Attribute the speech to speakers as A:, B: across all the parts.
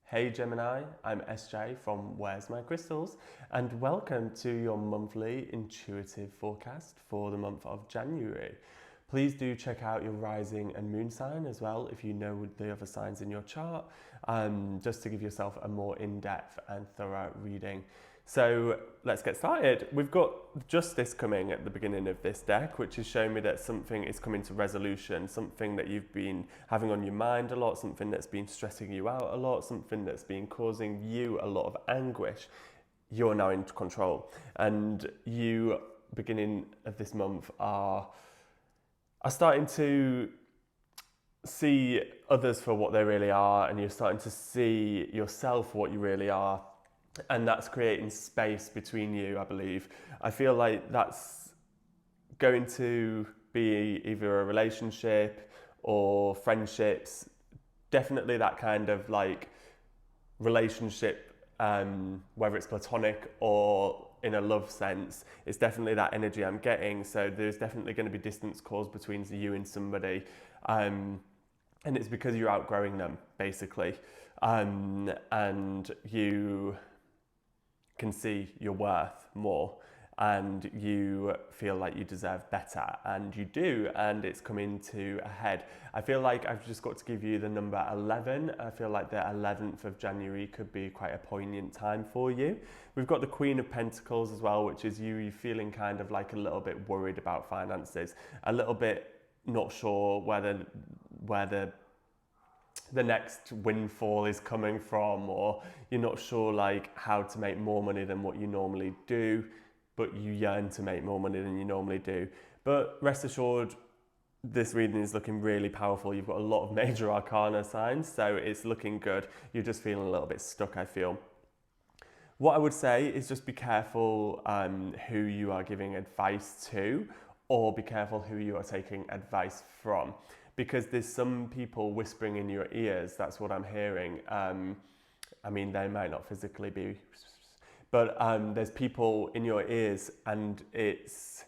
A: Hey Gemini, I'm SJ from Where's My Crystals, and welcome to your monthly intuitive forecast for the month of January. Please do check out your rising and moon sign as well if you know the other signs in your chart, just to give yourself a more in-depth and thorough reading. So let's get started. We've got justice coming at the beginning of this deck, which is showing me that something is coming to resolution, something that you've been having on your mind a lot, something that's been stressing you out a lot, something that's been causing you a lot of anguish. You're now in control, and you, beginning of this month, are starting to see others for what they really are, and you're starting to see yourself for what you really are. And that's creating space between you, I believe. I feel like that's going to be either a relationship or friendships. Definitely that kind of like relationship, whether it's platonic or in a love sense. It's definitely that energy I'm getting. So there's definitely going to be distance caused between you and somebody. And it's because you're outgrowing them, basically. And you can see your worth more, and you feel like you deserve better, and you do, and it's coming to a head. I feel like I've just got to give you the number 11. I feel like the 11th of January could be quite a poignant time for you. We've got the Queen of Pentacles as well, which is you feeling kind of like a little bit worried about finances, a little bit not sure where the next windfall is coming from, or you're not sure like how to make more money than what you normally do, but you yearn to make more money than you normally do. But rest assured, this reading is looking really powerful. You've got a lot of major arcana signs, so it's looking good. You're just feeling a little bit stuck, I feel. What I would say is just be careful who you are giving advice to, or be careful who you are taking advice from, because there's some people whispering in your ears. That's what I'm hearing. I mean, they might not physically be, but there's people in your ears, and it's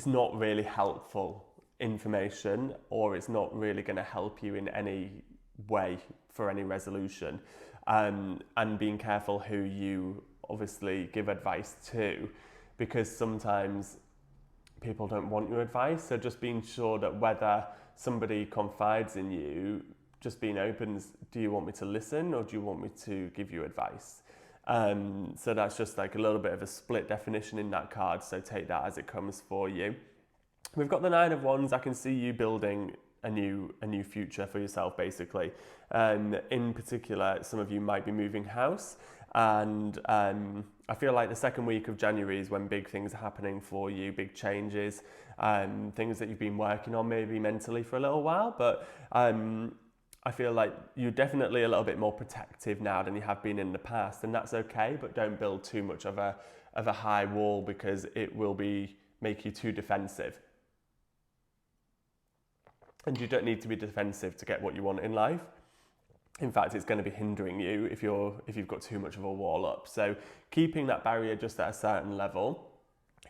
A: not really helpful information, or it's not really going to help you in any way for any resolution. And being careful who you obviously give advice to, because sometimes people don't want your advice. So just being sure that whether somebody confides in you, just being open, do you want me to listen, or do you want me to give you advice? So that's just like a little bit of a split definition in that card, so take that as it comes for you. We've got the Nine of Wands. I can see you building a new future for yourself, basically. In particular, some of you might be moving house, and I feel like the second week of January is when big things are happening for you, big changes, things that you've been working on maybe mentally for a little while, but I feel like you're definitely a little bit more protective now than you have been in the past, and that's okay, but don't build too much of a high wall, because it will make you too defensive. And you don't need to be defensive to get what you want in life. In fact, it's going to be hindering you if you've got too much of a wall up. So keeping that barrier just at a certain level,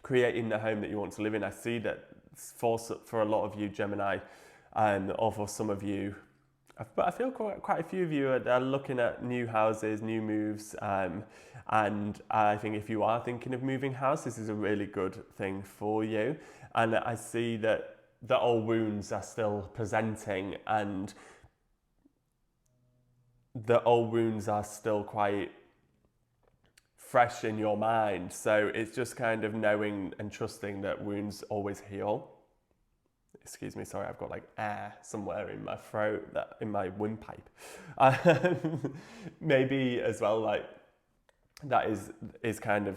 A: creating the home that you want to live in. I see that for a lot of you, Gemini, or for some of you, but I feel quite a few of you are looking at new houses, new moves, and I think if you are thinking of moving house, this is a really good thing for you. And I see that the old wounds are still presenting, and the old wounds are still quite fresh in your mind. So it's just kind of knowing and trusting that wounds always heal. Excuse me, sorry, I've got like air somewhere in my throat, in my windpipe. Maybe as well, like that is kind of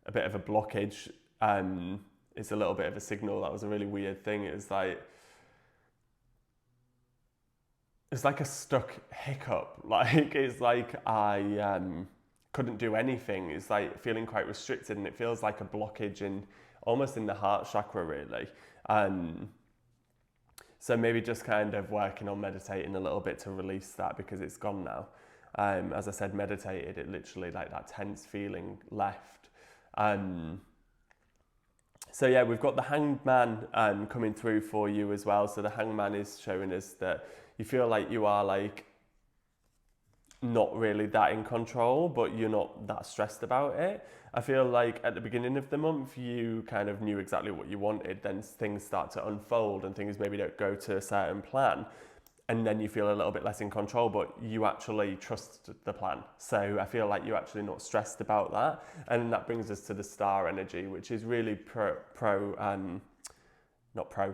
A: a bit of a blockage. It's a little bit of a signal. That was a really weird thing. It's like a stuck hiccup. Like it's like I couldn't do anything. It's like feeling quite restricted, and it feels like a blockage almost in the heart chakra, really. So maybe just kind of working on meditating a little bit to release that, because it's gone now. As I said, meditated, it literally like that tense feeling left. So yeah, we've got the Hanged Man coming through for you as well. So the Hanged Man is showing us that you feel like you are like not really that in control, but you're not that stressed about it. I feel like at the beginning of the month, you kind of knew exactly what you wanted. Then things start to unfold and things maybe don't go to a certain plan. And then you feel a little bit less in control, but you actually trust the plan. So I feel like you're actually not stressed about that. And that brings us to the star energy, which is really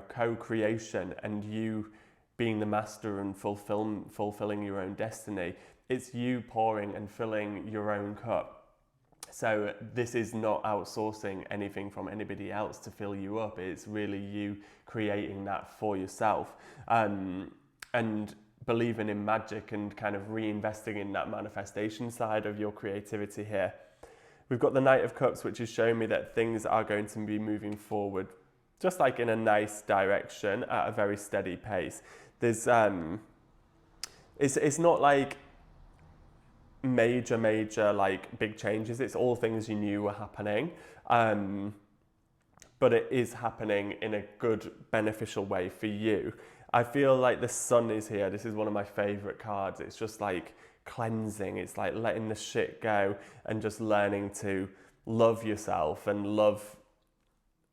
A: co-creation, and you being the master and fulfilling your own destiny. It's you pouring and filling your own cup. So this is not outsourcing anything from anybody else to fill you up. It's really you creating that for yourself. And believing in magic and kind of reinvesting in that manifestation side of your creativity here. We've got the Knight of Cups, which is showing me that things are going to be moving forward, just like in a nice direction at a very steady pace. There's, it's not like major like big changes. It's all things you knew were happening. But it is happening in a good, beneficial way for you. I feel like the Sun is here. This is one of my favorite cards. It's just like cleansing. It's like letting the shit go and just learning to love yourself and love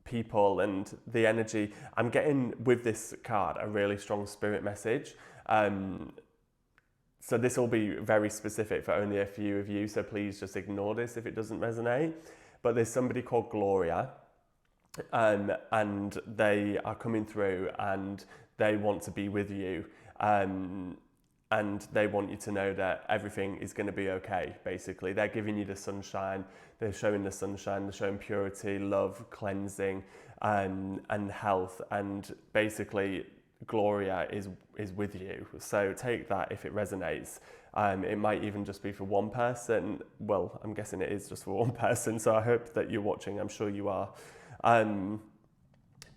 A: people and the energy. I'm getting with this card a really strong spirit message. So this will be very specific for only a few of you. So please just ignore this if it doesn't resonate. But there's somebody called Gloria. And they are coming through and they want to be with you, and they want you to know that everything is going to be okay. Basically, they're giving you the sunshine. They're showing the sunshine. They're showing purity, love, cleansing, and health. And basically, Gloria is with you. So take that if it resonates. It might even just be for one person. Well, I'm guessing it is just for one person. So I hope that you're watching. I'm sure you are.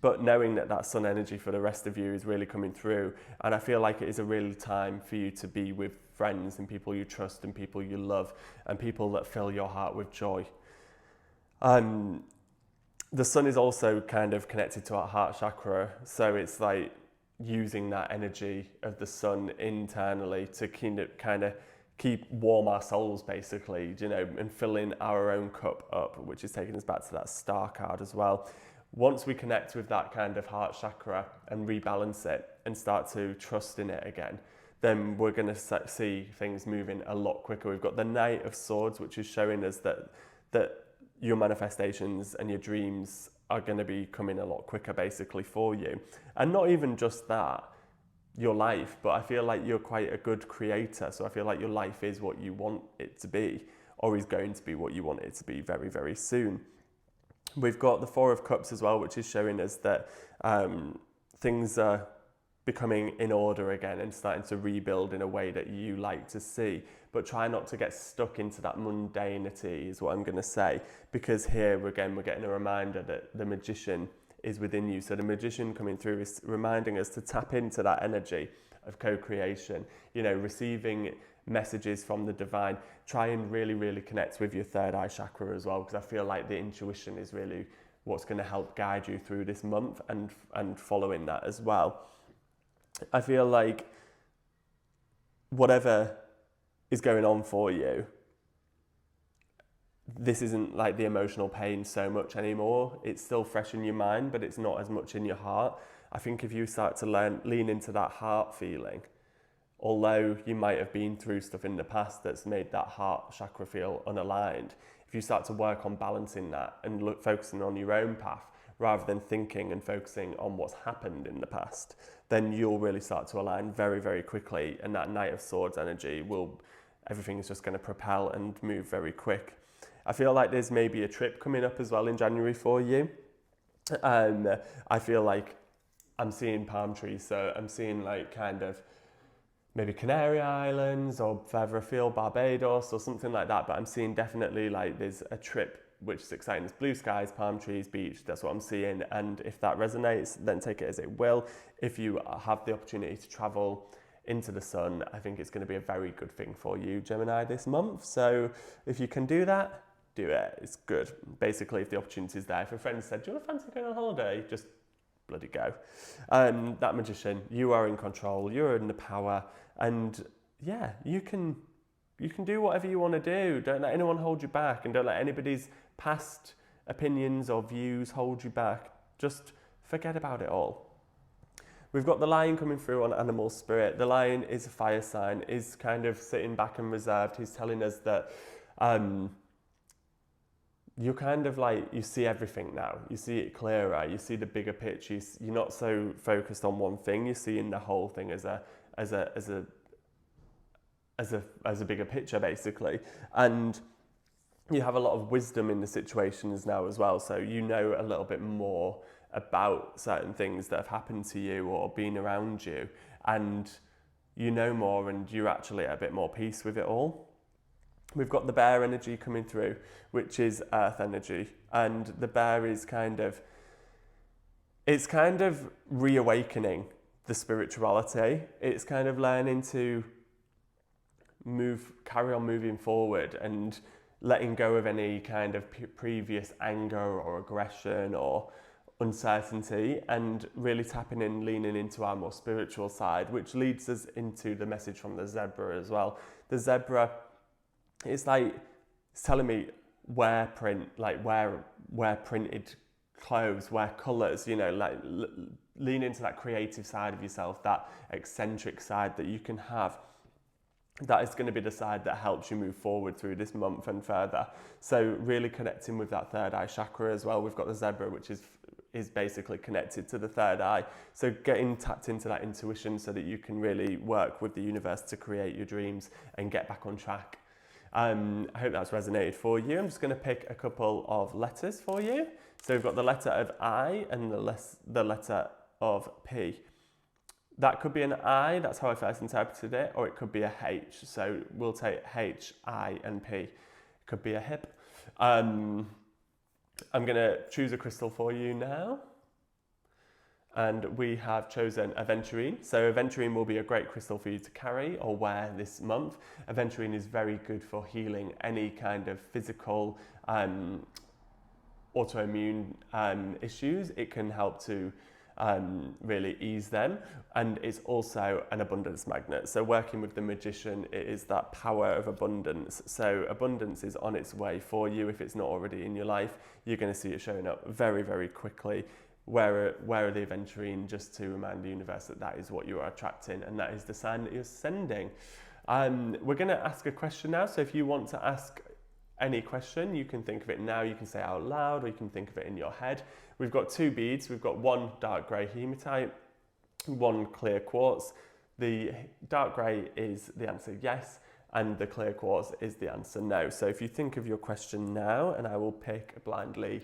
A: But knowing that sun energy for the rest of you is really coming through, and I feel like it is a real time for you to be with friends and people you trust and people you love and people that fill your heart with joy. The sun is also kind of connected to our heart chakra, so it's like using that energy of the sun internally to kind of keep warm our souls, basically, you know, and filling our own cup up, which is taking us back to that star card as well. Once we connect with that kind of heart chakra and rebalance it and start to trust in it again, then we're going to see things moving a lot quicker. We've got the Knight of Swords, which is showing us that your manifestations and your dreams are going to be coming a lot quicker, basically, for you. And not even just that, your life, but I feel like you're quite a good creator. So I feel like your life is what you want it to be, or is going to be what you want it to be very, very soon. We've got the Four of Cups as well, which is showing us that things are becoming in order again and starting to rebuild in a way that you like to see. But try not to get stuck into that mundanity is what I'm going to say, because here again we're getting a reminder that the Magician is within you. So the Magician coming through is reminding us to tap into that energy of co-creation, you know, receiving messages from the divine. Try and really, really connect with your third eye chakra as well, because I feel like the intuition is really what's going to help guide you through this month and following that as well. I feel like whatever is going on for you, this isn't like the emotional pain so much anymore. It's still fresh in your mind, but it's not as much in your heart. I think if you start to lean into that heart feeling, although you might have been through stuff in the past that's made that heart chakra feel unaligned, if you start to work on balancing that and focusing on your own path rather than thinking and focusing on what's happened in the past, then you'll really start to align very, very quickly. And that Knight of Swords energy everything is just going to propel and move very quick. I feel like there's maybe a trip coming up as well in January for you. I feel like I'm seeing palm trees, so I'm seeing like kind of maybe Canary Islands or further afield, Barbados or something like that. But I'm seeing definitely like there's a trip which is exciting. It's blue skies, palm trees, beach. That's what I'm seeing. And if that resonates, then take it as it will. If you have the opportunity to travel into the sun, I think it's going to be a very good thing for you, Gemini, this month. So if you can do that, do it. It's good. Basically, if the opportunity is there, if a friend said, do you want to fancy going on holiday? Just bloody go. That magician, you are in control, you're in the power, and yeah, you can do whatever you want to do. Don't let anyone hold you back, and don't let anybody's past opinions or views hold you back. Just forget about it all. We've got the lion coming through on animal spirit. The lion is a fire sign, is kind of sitting back and reserved. He's telling us that you're kind of like, you see everything now. You see it clearer. You see the bigger picture. You're not so focused on one thing. You're seeing the whole thing as a bigger picture, basically. And you have a lot of wisdom in the situations now as well. So you know a little bit more about certain things that have happened to you or been around you, and you know more, and you're actually at a bit more peace with it all. We've got the bear energy coming through, which is earth energy, and the bear is kind of reawakening the spirituality. It's kind of learning to carry on moving forward and letting go of any kind of previous anger or aggression or uncertainty, and really tapping in, leaning into our more spiritual side, which leads us into the message from the zebra as well. The zebra, it's like, it's telling me wear printed clothes, wear colours, you know, like lean into that creative side of yourself, that eccentric side that you can have. That is going to be the side that helps you move forward through this month and further. So really connecting with that third eye chakra as well. We've got the zebra, which is basically connected to the third eye. So getting tapped into that intuition so that you can really work with the universe to create your dreams and get back on track. I hope that's resonated for you. I'm just going to pick a couple of letters for you. So we've got the letter of I and the letter of P. That could be an I, that's how I first interpreted it, or it could be a H. So we'll take H, I, and P. It could be a hip. I'm going to choose a crystal for you now. And we have chosen aventurine. So aventurine will be a great crystal for you to carry or wear this month. Aventurine is very good for healing any kind of physical autoimmune issues. It can help to really ease them, and it's also an abundance magnet. So working with the magician, it is that power of abundance. So abundance is on its way for you. If it's not already in your life, you're going to see it showing up very, very quickly. Where are the aventurine, just to remind the universe that that is what you are attracting, and that is the sign that you're sending. We're going to ask a question now. So if you want to ask any question, you can think of it now, you can say it out loud, or you can think of it in your head. We've got two beads. We've got one dark grey hematite, one clear quartz. The dark grey is the answer yes, and the clear quartz is the answer no. So if you think of your question now, and I will pick blindly.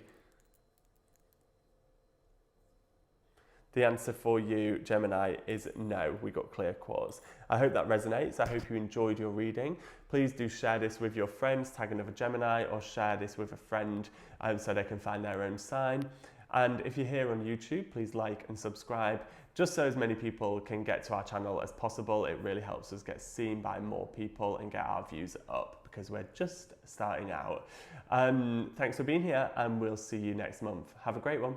A: The answer for you, Gemini, is no. We got clear quartz. I hope that resonates. I hope you enjoyed your reading. Please do share this with your friends, tag another Gemini, or share this with a friend so they can find their own sign. And if you're here on YouTube, please like and subscribe, just so as many people can get to our channel as possible. It really helps us get seen by more people and get our views up, because we're just starting out. Thanks for being here, and we'll see you next month. Have a great one.